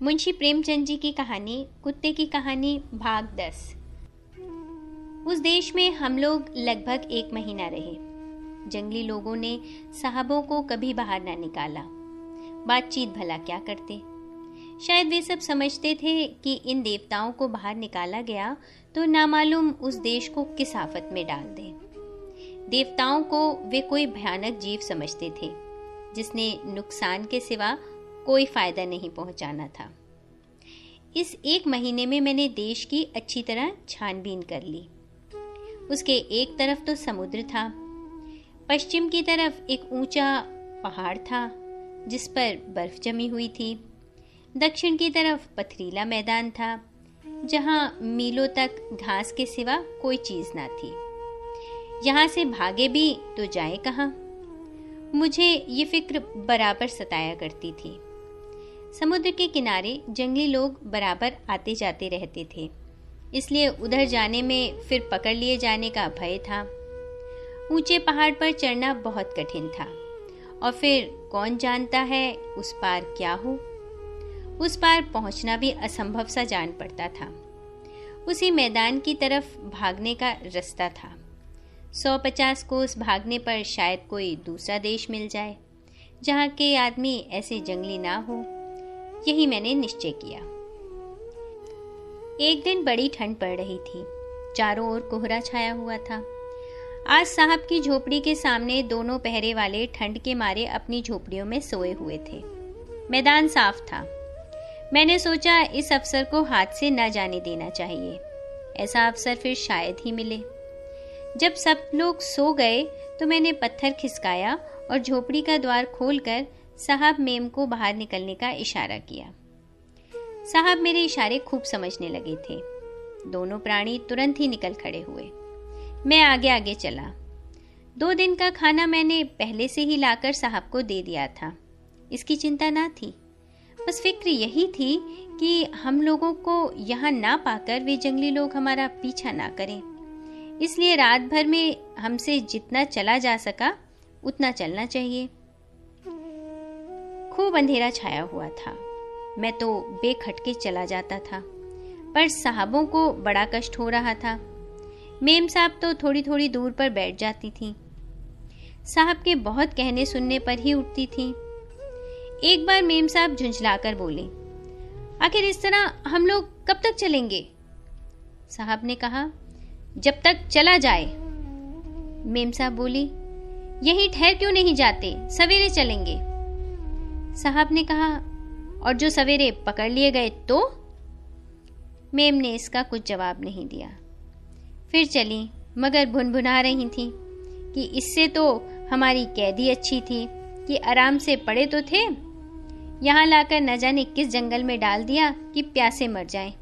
मुंशी प्रेमचंद जी की कहानी कुत्ते की कहानी भाग 10। उस देश में हम लोग लगभग 1 महीना रहे। जंगली लोगों ने साहबों को कभी बाहर ना निकाला। बातचीत भला क्या करते। शायद वे सब समझते थे कि इन देवताओं को बाहर निकाला गया तो नामालूम उस देश को किस आफत में डाल दें। देवताओं को वे कोई भयानक जीव समझते थे जिसने नुकसान के सिवा कोई फायदा नहीं पहुंचाना था। इस 1 महीने में मैंने देश की अच्छी तरह छानबीन कर ली। उसके एक तरफ तो समुद्र था, पश्चिम की तरफ एक ऊंचा पहाड़ था जिस पर बर्फ जमी हुई थी, दक्षिण की तरफ पथरीला मैदान था जहां मीलों तक घास के सिवा कोई चीज ना थी। यहां से भागे भी तो जाए कहां। मुझे ये फिक्र बराबर सताया करती थी। समुद्र के किनारे जंगली लोग बराबर आते जाते रहते थे, इसलिए उधर जाने में फिर पकड़ लिए जाने का भय था। ऊंचे पहाड़ पर चढ़ना बहुत कठिन था और फिर कौन जानता है उस पार क्या हो। उस पार पहुंचना भी असंभव सा जान पड़ता था। उसी मैदान की तरफ भागने का रास्ता था। 150 कोस भागने पर शायद कोई दूसरा देश मिल जाए जहां के आदमी ऐसे जंगली ना हो। यही मैंने निश्चय किया। एक दिन बड़ी ठंड पड़ रही थी, चारों ओर कोहरा छाया हुआ था। आज साहब की झोपड़ी के सामने दोनों पहरे वाले ठंड के मारे अपनी झोपड़ियों में सोए हुए थे। मैदान साफ था। मैंने सोचा इस अवसर को हाथ से न जाने देना चाहिए। ऐसा अवसर फिर शायद ही मिले। जब सब लोग सो गए तो मैंने पत्थर खिसकाया और झोपड़ी का द्वार खोलकर साहब मेम को बाहर निकलने का इशारा किया। साहब मेरे इशारे खूब समझने लगे थे। दोनों प्राणी तुरंत ही निकल खड़े हुए। मैं आगे आगे चला। 2 दिन का खाना मैंने पहले से ही लाकर साहब को दे दिया था। इसकी चिंता ना थी। बस फिक्र यही थी कि हम लोगों को यहाँ ना पाकर वे जंगली लोग हमारा पीछा ना करें। इसलिए रात भर में हमसे जितना चला जा सका उतना चलना चाहिए। खूब अंधेरा छाया हुआ था। मैं तो बेखटके चला जाता था, पर साहबों को बड़ा कष्ट हो रहा था। मेम साहब तो थोड़ी थोड़ी दूर पर बैठ जाती थी। साहब के बहुत कहने सुनने पर ही उठती थी। एक बार मेम साहब झुंझलाकर बोले, आखिर इस तरह हम लोग कब तक चलेंगे? साहब ने कहा, जब तक चला जाए। मेम साहब बोली, यहीं ठहर क्यों नहीं जाते, सवेरे चलेंगे। साहब ने कहा, और जो सवेरे पकड़ लिए गए तो? मेम ने इसका कुछ जवाब नहीं दिया। फिर चली, मगर भुनभुना रही थी कि इससे तो हमारी कैदी अच्छी थी कि आराम से पड़े तो थे, यहाँ लाकर न जाने किस जंगल में डाल दिया कि प्यासे मर जाएं।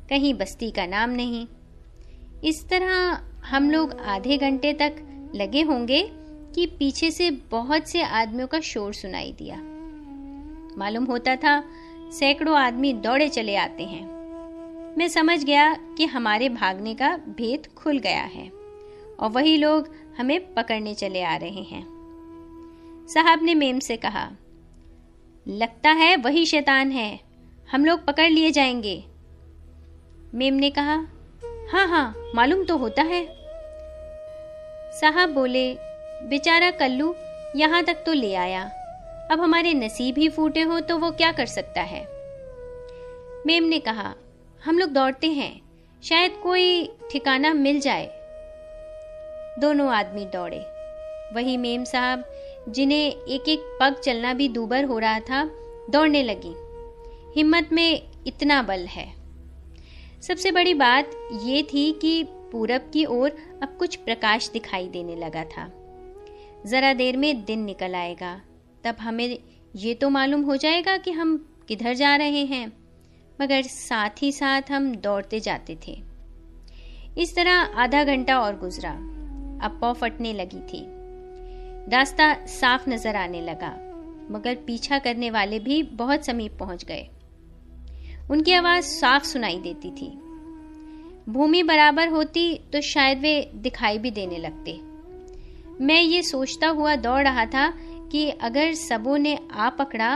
कहीं बस्ती का नाम नहीं। इस तरह हम लोग आधे घंटे तक लगे होंगे कि पीछे से बहुत से आदमियों का शोर सुनाई दिया। मालूम होता था सैकड़ों आदमी दौड़े चले आते हैं। मैं समझ गया कि हमारे भागने का भेद खुल गया है और वही लोग हमें पकड़ने चले आ रहे हैं। साहब ने मेम से कहा, लगता है वही शैतान है, हम लोग पकड़ लिए जाएंगे। मेम ने कहा, हाँ हाँ मालूम तो होता है। साहब बोले, बेचारा कल्लू यहाँ तक तो ले आया, अब हमारे नसीब ही फूटे हो तो वो क्या कर सकता है। मेम ने कहा, हम लोग दौड़ते हैं, शायद कोई ठिकाना मिल जाए। दोनों आदमी दौड़े। वही मेम साहब जिन्हें एक एक पग चलना भी दूभर हो रहा था, दौड़ने लगी। हिम्मत में इतना बल है। सबसे बड़ी बात ये थी कि पूरब की ओर अब कुछ प्रकाश दिखाई देने लगा था। जरा देर में दिन निकल आएगा, तब हमें ये तो मालूम हो जाएगा कि हम किधर जा रहे हैं। मगर साथ ही साथ हम दौड़ते जाते थे। इस तरह आधा घंटा और गुजरा। अब पौ फटने लगी थी। रास्ता साफ नजर आने लगा, मगर पीछा करने वाले भी बहुत समीप पहुंच गए। उनकी आवाज साफ सुनाई देती थी। भूमि बराबर होती तो शायद वे दिखाई भी देने लगते। मैं ये सोचता हुआ दौड़ रहा था कि अगर सबों ने आ पकड़ा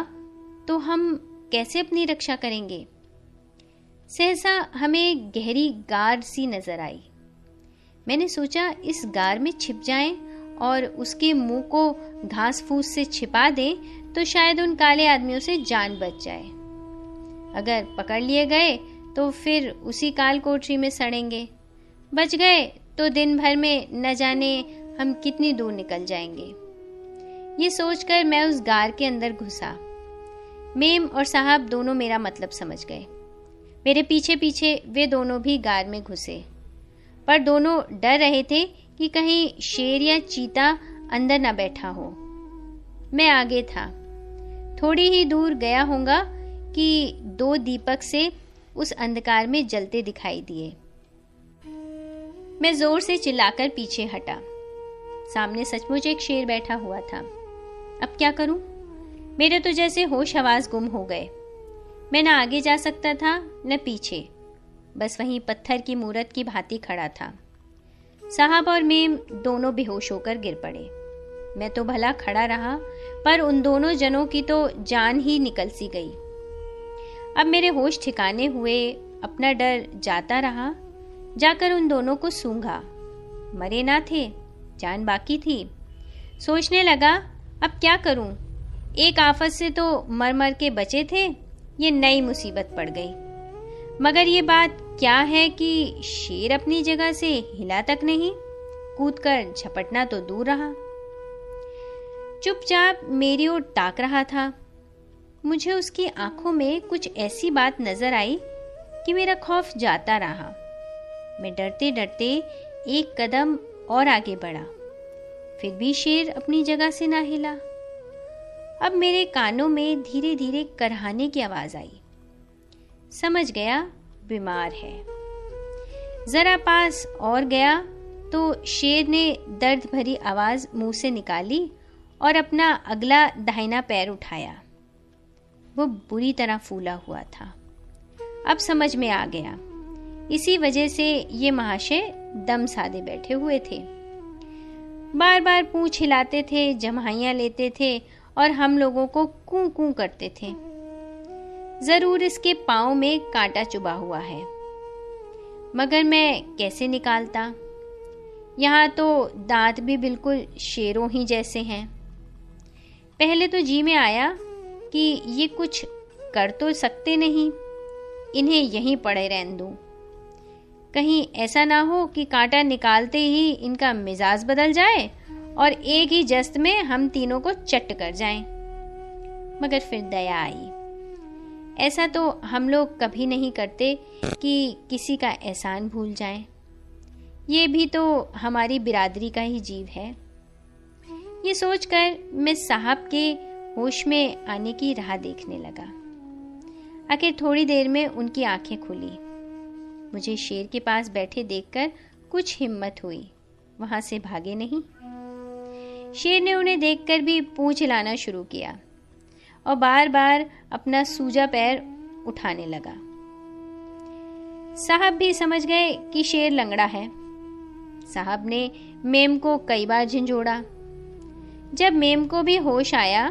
तो हम कैसे अपनी रक्षा करेंगे? सहसा हमें गहरी गार सी नजर आई। मैंने सोचा इस गार में छिप जाएं और उसके मुंह को घास फूस से छिपा दें तो शायद उन काले आदमियों से जान बच जाए। अगर पकड़ लिए गए तो फिर उसी काल कोठरी में सड़ेंगे, बच गए तो दिन भर में न जाने हम कितनी दूर निकल जाएंगे। ये सोचकर मैं उस गार के अंदर घुसा। मेम और साहब दोनों मेरा मतलब समझ गए। मेरे पीछे पीछे वे दोनों भी गार में घुसे, पर दोनों डर रहे थे कि कहीं शेर या चीता अंदर न बैठा हो। मैं आगे था। थोड़ी ही दूर गया होगा कि 2 दीपक से उस अंधकार में जलते दिखाई दिए। मैं जोर से चिल्लाकर पीछे हटा। सामने सचमुच एक शेर बैठा हुआ था। अब क्या करूं? मेरे तो जैसे होश हवास गुम हो गए। मैं न आगे जा सकता था न पीछे, बस वहीं पत्थर की मूरत की भांति खड़ा था। साहब और मेम दोनों बेहोश होकर गिर पड़े। मैं तो भला खड़ा रहा, पर उन दोनों जनों की तो जान ही निकल सी गई। अब मेरे होश ठिकाने हुए, अपना डर जाता रहा। जाकर उन दोनों को सूंघा। मरे ना थे, जान बाकी थी। सोचने लगा अब क्या करूं? एक आफत से तो मर मर के बचे थे, ये नई मुसीबत पड़ गई। मगर ये बात क्या है कि शेर अपनी जगह से हिला तक नहीं, कूदकर झपटना तो दूर रहा। चुपचाप मेरी ओर ताक रहा था। मुझे उसकी आंखों में कुछ ऐसी बात नजर आई कि मेरा खौफ जाता रहा। मैं डरते डरते एक कदम और आगे बढ़ा, फिर भी शेर अपनी जगह से ना हिला। अब मेरे कानों में धीरे धीरे करहाने की आवाज आई। समझ गया बीमार है। जरा पास और गया तो शेर ने दर्द भरी आवाज मुंह से निकाली और अपना अगला दाहिना पैर उठाया। वो बुरी तरह फूला हुआ था। अब समझ में आ गया, इसी वजह से ये महाशय दम साधे बैठे हुए थे। बार बार पूंछ हिलाते थे, जम्हाइयां लेते थे और हम लोगों को कूं कूं करते थे। जरूर इसके पांव में कांटा चुभा हुआ है, मगर मैं कैसे निकालता? यहाँ तो दांत भी बिल्कुल शेरों ही जैसे हैं। पहले तो जी में आया कि ये कुछ कर तो सकते नहीं, इन्हें यहीं पड़े रहने दूं। कहीं ऐसा ना हो कि कांटा निकालते ही इनका मिजाज बदल जाए और एक ही जस्त में हम तीनों को चट कर जाएं। मगर फिर दया आई। ऐसा तो हम लोग कभी नहीं करते कि किसी का एहसान भूल जाएं। ये भी तो हमारी बिरादरी का ही जीव है। ये सोचकर मैं साहब के होश में आने की राह देखने लगा। आखिर थोड़ी देर में उनकी आंखें खुली। मुझे शेर के पास बैठे देखकर कुछ हिम्मत हुई, वहां से भागे नहीं। शेर ने उन्हें देखकर भी पूंछ हिलाना शुरू किया और बार बार अपना सूजा पैर उठाने लगा। साहब भी समझ गए कि शेर लंगड़ा है। साहब ने मेम को कई बार झंझोड़ा। जब मेम को भी होश आया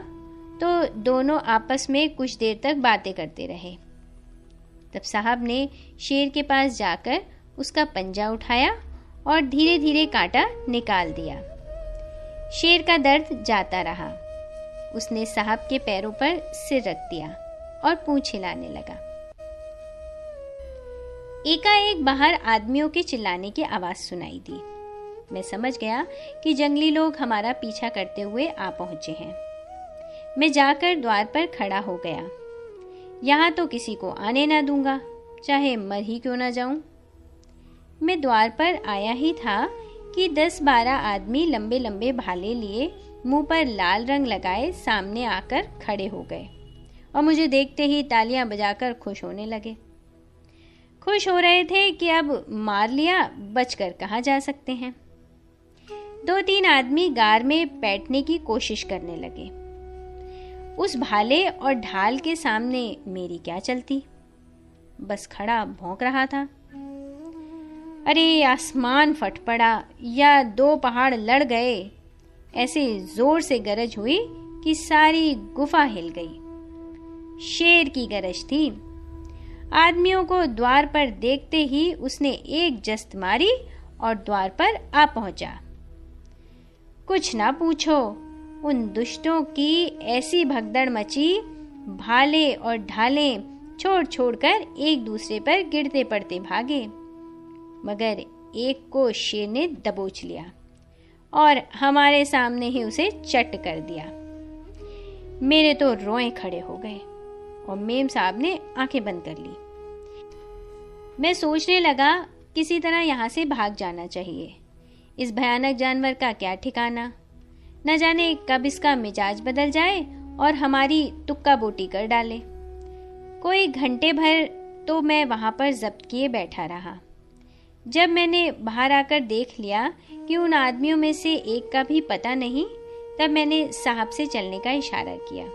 तो दोनों आपस में कुछ देर तक बातें करते रहे। तब साहब ने शेर के पास जाकर उसका पंजा उठाया और धीरे धीरे कांटा निकाल दिया। शेर का दर्द जाता रहा। उसने साहब के पैरों पर सिर रख दिया और पूंछ हिलाने लगा। एकाएक बाहर आदमियों के चिल्लाने की आवाज सुनाई दी। मैं समझ गया कि जंगली लोग हमारा पीछा करते हुए आ पहुंचे हैं। मैं जाकर द्वार पर खड़ा हो गया। यहाँ तो किसी को आने ना दूंगा, चाहे मर ही क्यों ना जाऊं। मैं द्वार पर आया ही था कि 10-12 आदमी लंबे लंबे भाले लिए, मुंह पर लाल रंग लगाए सामने आकर खड़े हो गए और मुझे देखते ही तालियां बजाकर खुश होने लगे। खुश हो रहे थे कि अब मार लिया, बचकर कहाँ जा सकते हैं। 2-3 आदमी गार में बैठने की कोशिश करने लगे। उस भाले और ढाल के सामने मेरी क्या चलती, बस खड़ा भौंक रहा था। अरे आसमान फट पड़ा या 2 पहाड़ लड़ गए। ऐसे जोर से गरज हुई कि सारी गुफा हिल गई। शेर की गरज थी। आदमियों को द्वार पर देखते ही उसने एक जस्त मारी और द्वार पर आ पहुंचा। कुछ ना पूछो, उन दुष्टों की ऐसी भगदड़ मची, भाले और ढाले छोड़ छोड़कर एक दूसरे पर गिरते पड़ते भागे, मगर एक को शेर ने दबोच लिया और हमारे सामने ही उसे चट कर दिया। मेरे तो रोए खड़े हो गए और मेम साहब ने आंखें बंद कर ली। मैं सोचने लगा किसी तरह यहाँ से भाग जाना चाहिए। इस भयानक जानवर का क्या ठिकाना, न जाने कब इसका मिजाज बदल जाए और हमारी तुक्का बोटी कर डाले। कोई घंटे भर तो मैं वहां पर जब्त किए बैठा रहा। जब मैंने बाहर आकर देख लिया कि उन आदमियों में से एक का भी पता नहीं, तब मैंने साहब से चलने का इशारा किया।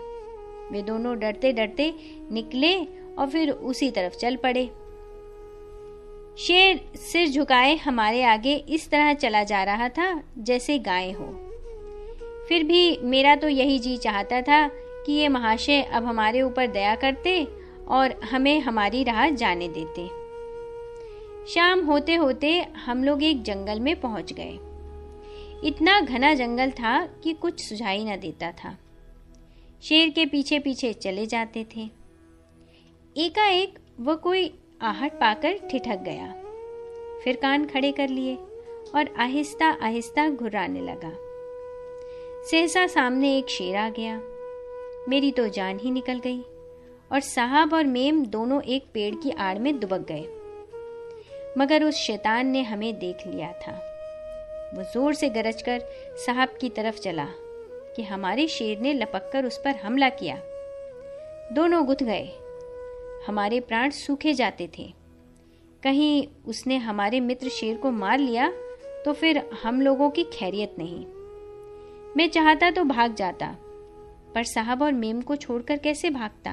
वे दोनों डरते डरते निकले और फिर उसी तरफ चल पड़े। शेर सिर झुकाए हमारे आगे इस तरह चला जा रहा था जैसे गाय हो। फिर भी मेरा तो यही जी चाहता था कि ये महाशय अब हमारे ऊपर दया करते और हमें हमारी राह जाने देते। शाम होते होते हम लोग एक जंगल में पहुंच गए। इतना घना जंगल था कि कुछ सुझाई न देता था। शेर के पीछे पीछे चले जाते थे। एकाएक वह कोई आहट पाकर ठिठक गया, फिर कान खड़े कर लिए और आहिस्ता आहिस्ता घुर्राने लगा। सहसा सामने एक शेर आ गया। मेरी तो जान ही निकल गई और साहब और मेम दोनों एक पेड़ की आड़ में दुबक गए, मगर उस शैतान ने हमें देख लिया था। वो जोर से गरजकर साहब की तरफ चला कि हमारे शेर ने लपककर उस पर हमला किया। दोनों गुथ गए। हमारे प्राण सूखे जाते थे। कहीं उसने हमारे मित्र शेर को मार लिया तो फिर हम लोगों की खैरियत नहीं। मैं चाहता तो भाग जाता, पर साहब और मेम को छोड़कर कैसे भागता।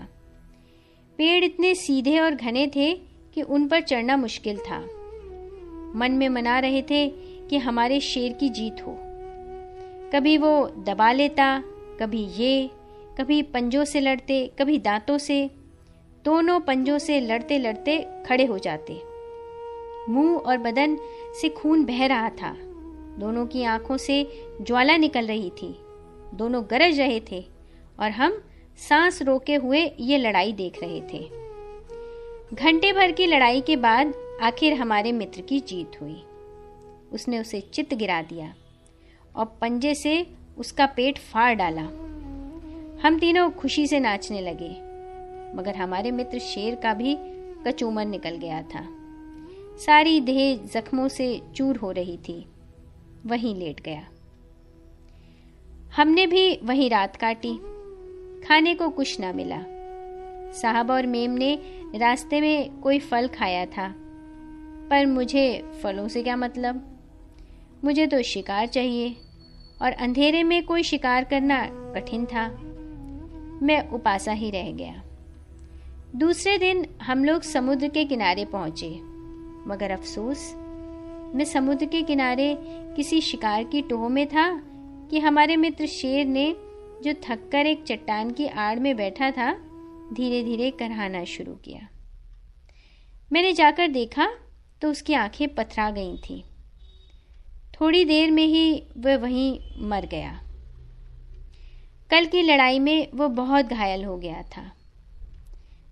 पेड़ इतने सीधे और घने थे कि उन पर चढ़ना मुश्किल था। मन में मना रहे थे कि हमारे शेर की जीत हो। कभी वो दबा लेता, कभी ये, कभी पंजों से लड़ते, कभी दांतों से। दोनों पंजों से लड़ते लड़ते खड़े हो जाते। मुंह और बदन से खून बह रहा था। दोनों की आंखों से ज्वाला निकल रही थी। दोनों गरज रहे थे और हम सांस रोके हुए ये लड़ाई देख रहे थे। घंटे भर की लड़ाई के बाद आखिर हमारे मित्र की जीत हुई। उसने उसे चित गिरा दिया और पंजे से उसका पेट फाड़ डाला। हम तीनों खुशी से नाचने लगे, मगर हमारे मित्र शेर का भी कचूमर निकल गया था। सारी देह जख्मों से चूर हो रही थी। वहीं लेट गया। हमने भी वहीं रात काटी। खाने को कुछ ना मिला। साहब और मेम ने रास्ते में कोई फल खाया था, पर मुझे फलों से क्या मतलब। मुझे तो शिकार चाहिए और अंधेरे में कोई शिकार करना कठिन था। मैं उपासा ही रह गया। दूसरे दिन हम लोग समुद्र के किनारे पहुंचे, मगर अफसोस, मैं समुद्र के किनारे किसी शिकार की टोह में था कि हमारे मित्र शेर ने, जो थककर एक चट्टान की आड़ में बैठा था, धीरे धीरे करहाना शुरू किया। मैंने जाकर देखा तो उसकी आंखें पथरा गई थीं। थोड़ी देर में ही वह वहीं मर गया। कल की लड़ाई में वो बहुत घायल हो गया था।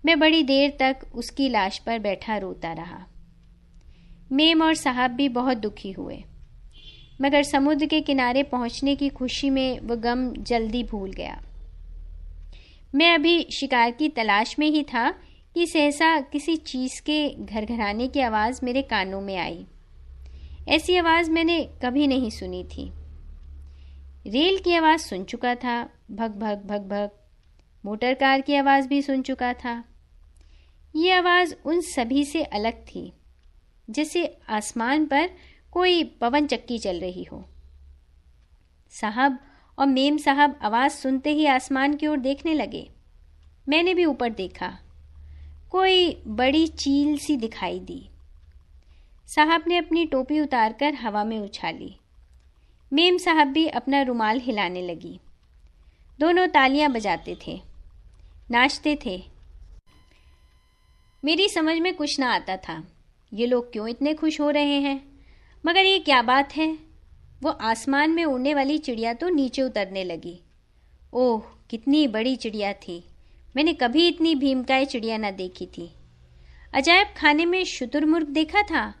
मैं बड़ी देर तक उसकी लाश पर बैठा रोता रहा। मेम और साहब भी बहुत दुखी हुए, मगर समुद्र के किनारे पहुंचने की खुशी में वह गम जल्दी भूल गया। मैं अभी शिकार की तलाश में ही था कि सहसा किसी चीज के घरघराने की आवाज मेरे कानों में आई। ऐसी आवाज मैंने कभी नहीं सुनी थी। रेल की आवाज सुन चुका था, भग भग भग भग। मोटर कार की आवाज भी सुन चुका था। ये आवाज उन सभी से अलग थी, जैसे आसमान पर कोई पवन चक्की चल रही हो। साहब और मेम साहब आवाज सुनते ही आसमान की ओर देखने लगे। मैंने भी ऊपर देखा। कोई बड़ी चील सी दिखाई दी। साहब ने अपनी टोपी उतारकर हवा में उछाली। मेम साहब भी अपना रुमाल हिलाने लगी। दोनों तालियां बजाते थे। नाचते थे। मेरी समझ में कुछ ना आता था, ये लोग क्यों इतने खुश हो रहे हैं। मगर ये क्या बात है, वो आसमान में उड़ने वाली चिड़िया तो नीचे उतरने लगी। ओह, कितनी बड़ी चिड़िया थी, मैंने कभी इतनी भीमकाय चिड़िया ना देखी थी। अजायब खाने में शुतुरमुर्ग देखा था,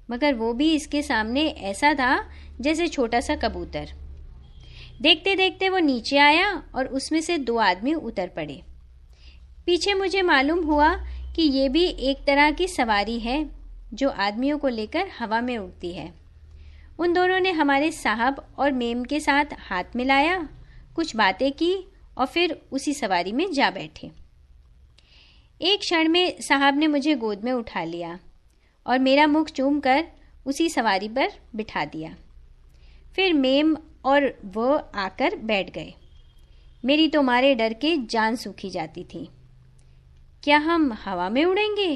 मगर वो भी इसके सामने ऐसा था जैसे छोटा सा कबूतर। देखते देखते वो नीचे आया और उसमें से 2 आदमी उतर पड़े। पीछे मुझे मालूम हुआ कि ये भी एक तरह की सवारी है जो आदमियों को लेकर हवा में उड़ती है। उन दोनों ने हमारे साहब और मेम के साथ हाथ मिलाया, कुछ बातें की और फिर उसी सवारी में जा बैठे। एक क्षण में साहब ने मुझे गोद में उठा लिया और मेरा मुख चूम कर उसी सवारी पर बिठा दिया। फिर मेम और वो आकर बैठ गए। मेरी तो मारे डर के जान सूखी जाती थी। क्या हम हवा में उड़ेंगे?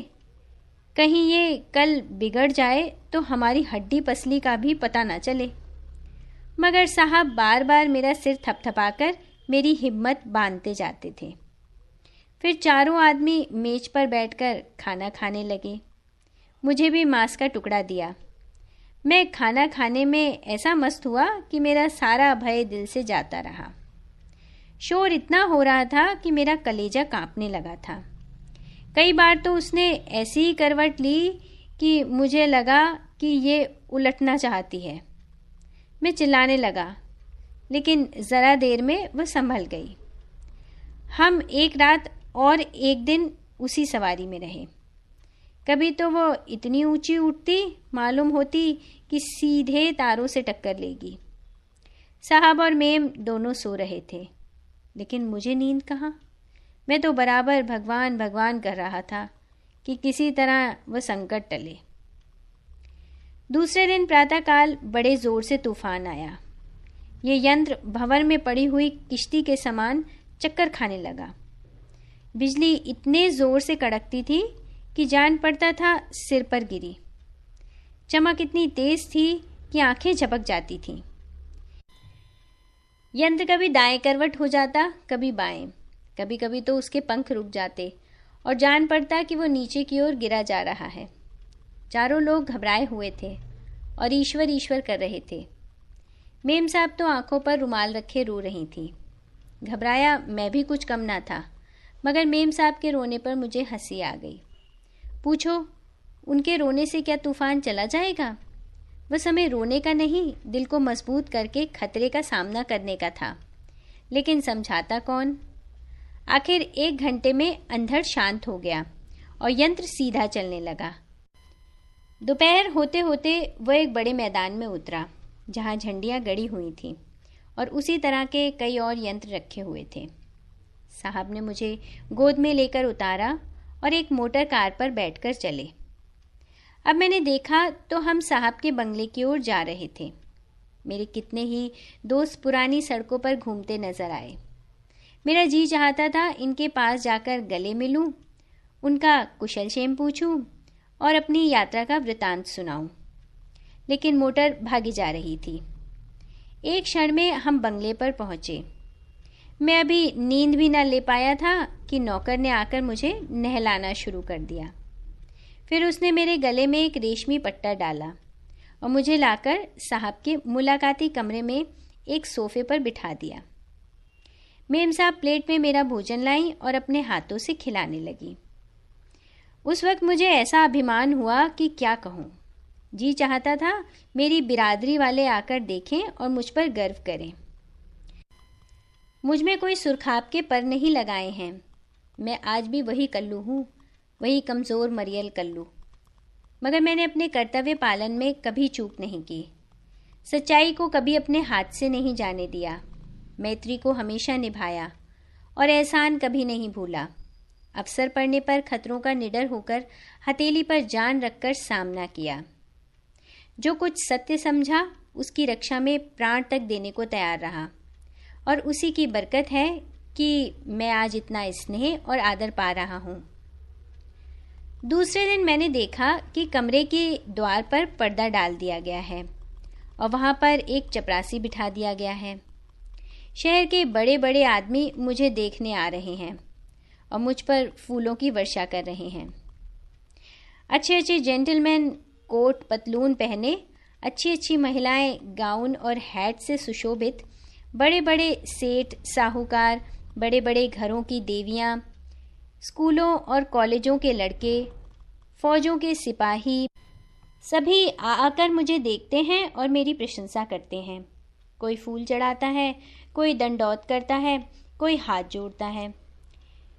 कहीं ये कल बिगड़ जाए तो हमारी हड्डी पसली का भी पता ना चले। मगर साहब बार बार मेरा सिर थपथपाकर मेरी हिम्मत बांधते जाते थे। फिर चारों आदमी मेज पर बैठकर खाना खाने लगे। मुझे भी मांस का टुकड़ा दिया। मैं खाना खाने में ऐसा मस्त हुआ कि मेरा सारा भय दिल से जाता रहा। शोर इतना हो रहा था कि मेरा कलेजा कांपने लगा था। कई बार तो उसने ऐसी ही करवट ली कि मुझे लगा कि ये उलटना चाहती है। मैं चिल्लाने लगा, लेकिन ज़रा देर में वह संभल गई। हम एक रात और एक दिन उसी सवारी में रहे। कभी तो वो इतनी ऊंची उठती, मालूम होती कि सीधे तारों से टक्कर लेगी। साहब और मेम दोनों सो रहे थे, लेकिन मुझे नींद कहाँ। मैं तो बराबर भगवान भगवान कर रहा था कि किसी तरह वह संकट टले। दूसरे दिन प्रातःकाल बड़े जोर से तूफान आया। ये यंत्र भंवर में पड़ी हुई किश्ती के समान चक्कर खाने लगा। बिजली इतने जोर से कड़कती थी कि जान पड़ता था सिर पर गिरी। चमक इतनी तेज थी कि आंखें झपक जाती थीं। यंत्र कभी दाएं करवट हो जाता, कभी बाएं। कभी कभी तो उसके पंख रुक जाते और जान पड़ता कि वो नीचे की ओर गिरा जा रहा है। चारों लोग घबराए हुए थे और ईश्वर ईश्वर कर रहे थे। मेम साहब तो आंखों पर रुमाल रखे रो रही थी। घबराया मैं भी कुछ कम ना था, मगर मेम साहब के रोने पर मुझे हंसी आ गई। पूछो, उनके रोने से क्या तूफान चला जाएगा? वह समय रोने का नहीं, दिल को मजबूत करके खतरे का सामना करने का था। लेकिन समझाता कौन? आखिर 1 घंटे में अंधड़ शांत हो गया और यंत्र सीधा चलने लगा। दोपहर होते होते वह एक बड़े मैदान में उतरा जहाँ झंडियाँ गड़ी हुई थीं और उसी तरह के कई और यंत्र रखे हुए थे। साहब ने मुझे गोद में लेकर उतारा और एक मोटर कार पर बैठकर चले। अब मैंने देखा तो हम साहब के बंगले की ओर जा रहे थे। मेरे कितने ही दोस्त पुरानी सड़कों पर घूमते नजर आए। मेरा जी चाहता था इनके पास जाकर गले मिलूं, उनका कुशल क्षेम पूछूं और अपनी यात्रा का वृतांत सुनाऊं। लेकिन मोटर भागी जा रही थी। एक क्षण में हम बंगले पर पहुंचे। मैं अभी नींद भी न ले पाया था कि नौकर ने आकर मुझे नहलाना शुरू कर दिया। फिर उसने मेरे गले में एक रेशमी पट्टा डाला और मुझे लाकर साहब के मुलाकाती कमरे में एक सोफे पर बिठा दिया। मेम साहब प्लेट में मेरा भोजन लाई और अपने हाथों से खिलाने लगी। उस वक्त मुझे ऐसा अभिमान हुआ कि क्या कहूँ। जी चाहता था मेरी बिरादरी वाले आकर देखें और मुझ पर गर्व करें। मुझ में कोई सुरखाब के पर नहीं लगाए हैं। मैं आज भी वही कल्लू हूँ, वही कमज़ोर मरियल कल्लू। मगर मैंने अपने कर्तव्य पालन में कभी चूक नहीं की। सच्चाई को कभी अपने हाथ से नहीं जाने दिया। मैत्री को हमेशा निभाया और एहसान कभी नहीं भूला। अवसर पड़ने पर खतरों का निडर होकर हथेली पर जान रखकर सामना किया। जो कुछ सत्य समझा उसकी रक्षा में प्राण तक देने को तैयार रहा और उसी की बरकत है कि मैं आज इतना स्नेह और आदर पा रहा हूँ। दूसरे दिन मैंने देखा कि कमरे के द्वार पर पर्दा डाल दिया गया है और वहाँ पर एक चपरासी बिठा दिया गया है। शहर के बड़े बड़े आदमी मुझे देखने आ रहे हैं और मुझ पर फूलों की वर्षा कर रहे हैं। अच्छे अच्छे जेंटलमैन कोट पतलून पहने, अच्छी अच्छी महिलाएं गाउन और हैट से सुशोभित, बड़े बड़े सेठ साहूकार, बड़े बड़े घरों की देवियां, स्कूलों और कॉलेजों के लड़के, फौजों के सिपाही, सभी आकर मुझे देखते हैं और मेरी प्रशंसा करते हैं। कोई फूल चढ़ाता है, कोई दंडौत करता है, कोई हाथ जोड़ता है।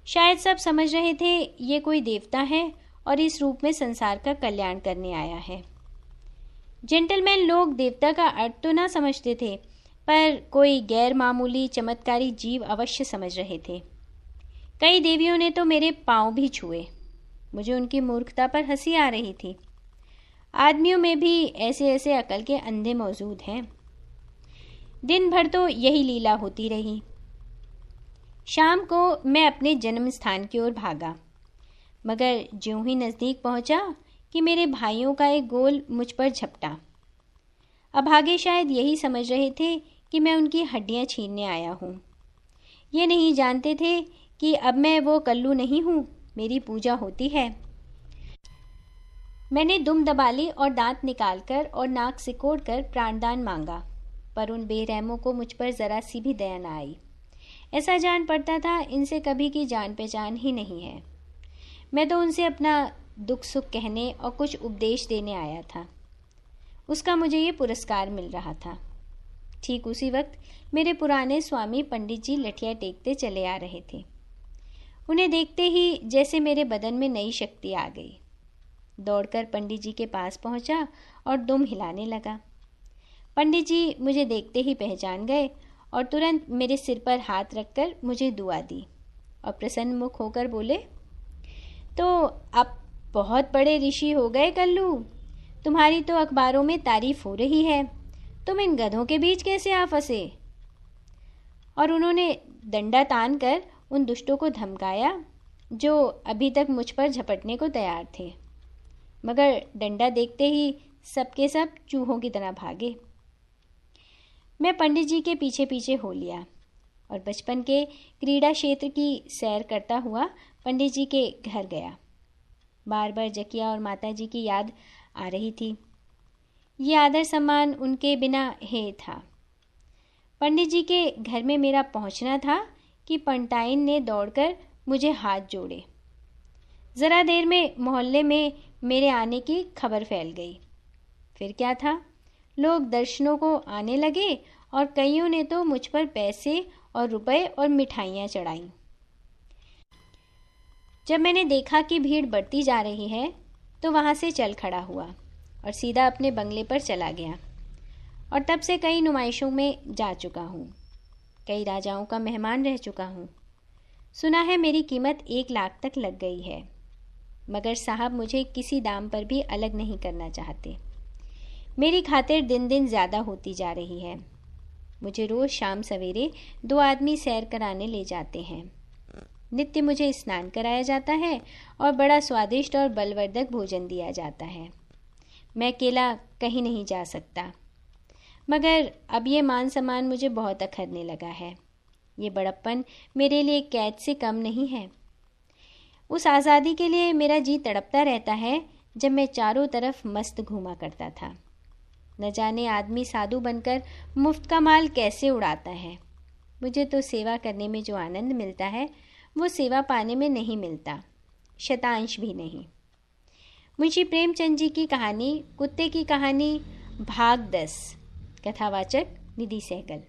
शायद सब समझ रहे थे ये कोई देवता है और इस रूप में संसार का कल्याण करने आया है। जेंटलमैन लोग देवता का अर्थ तो ना समझते थे, पर कोई गैर मामूली चमत्कारी जीव अवश्य समझ रहे थे। कई देवियों ने तो मेरे पांव भी छुए। मुझे उनकी मूर्खता पर हंसी आ रही थी। आदमियों में भी ऐसे ऐसे अकल के अंधे मौजूद हैं। दिन भर तो यही लीला होती रही। शाम को मैं अपने जन्म स्थान की ओर भागा, मगर ज्यों ही नज़दीक पहुंचा कि मेरे भाइयों का एक गोल मुझ पर झपटा। अभागे शायद यही समझ रहे थे कि मैं उनकी हड्डियां छीनने आया हूँ। ये नहीं जानते थे कि अब मैं वो कल्लू नहीं हूँ, मेरी पूजा होती है। मैंने दुम दबा ली और दांत निकालकर और नाक सिकोड़कर प्राणदान मांगा, पर उन बेरहमों को मुझ पर जरा सी भी दया न आई। ऐसा जान पड़ता था इनसे कभी की जान पहचान ही नहीं है। मैं तो उनसे अपना दुख सुख कहने और कुछ उपदेश देने आया था। उसका मुझे ये पुरस्कार मिल रहा था। ठीक उसी वक्त मेरे पुराने स्वामी पंडित जी लठिया टेकते चले आ रहे थे। उन्हें देखते ही जैसे मेरे बदन में नई शक्ति आ गई। दौड़कर पंडित जी के पास पहुंचा और दुम हिलाने लगा। पंडित जी मुझे देखते ही पहचान गए और तुरंत मेरे सिर पर हाथ रखकर मुझे दुआ दी और प्रसन्न मुख होकर बोले, तो आप बहुत बड़े ऋषि हो गए कल्लू। तुम्हारी तो अखबारों में तारीफ हो रही है। तुम इन गधों के बीच कैसे आ फंसे? और उन्होंने डंडा तान कर उन दुष्टों को धमकाया जो अभी तक मुझ पर झपटने को तैयार थे, मगर डंडा देखते ही सबके सब चूहों की तरह भागे। मैं पंडित जी के पीछे पीछे हो लिया और बचपन के क्रीड़ा क्षेत्र की सैर करता हुआ पंडित जी के घर गया। बार बार जकिया और माता जी की याद आ रही थी। ये आदर सम्मान उनके बिना हे था। पंडित जी के घर में मेरा पहुंचना था कि पंटाइन ने दौड़कर मुझे हाथ जोड़े। ज़रा देर में मोहल्ले में मेरे आने की खबर फैल गई। फिर क्या था, लोग दर्शनों को आने लगे और कईयों ने तो मुझ पर पैसे और रुपए और मिठाइयाँ चढ़ाईं। जब मैंने देखा कि भीड़ बढ़ती जा रही है तो वहाँ से चल खड़ा हुआ और सीधा अपने बंगले पर चला गया। और तब से कई नुमाइशों में जा चुका हूँ, कई राजाओं का मेहमान रह चुका हूँ। सुना है मेरी कीमत 1 लाख तक लग गई है, मगर साहब मुझे किसी दाम पर भी अलग नहीं करना चाहते। मेरी खातिर दिन दिन ज़्यादा होती जा रही है। मुझे रोज़ शाम सवेरे 2 आदमी सैर कराने ले जाते हैं। नित्य मुझे स्नान कराया जाता है और बड़ा स्वादिष्ट और बलवर्धक भोजन दिया जाता है। मैं अकेला कहीं नहीं जा सकता, मगर अब ये मान सम्मान मुझे बहुत अखरने लगा है। ये बड़प्पन मेरे लिए कैद से कम नहीं है। उस आज़ादी के लिए मेरा जी तड़पता रहता है जब मैं चारों तरफ मस्त घूमा करता था। न जाने आदमी साधु बनकर मुफ्त का माल कैसे उड़ाता है। मुझे तो सेवा करने में जो आनंद मिलता है वो सेवा पाने में नहीं मिलता, शतांश भी नहीं। मुंशी प्रेमचंद जी की कहानी कुत्ते की कहानी भाग 10। कथावाचक निधि सहगल।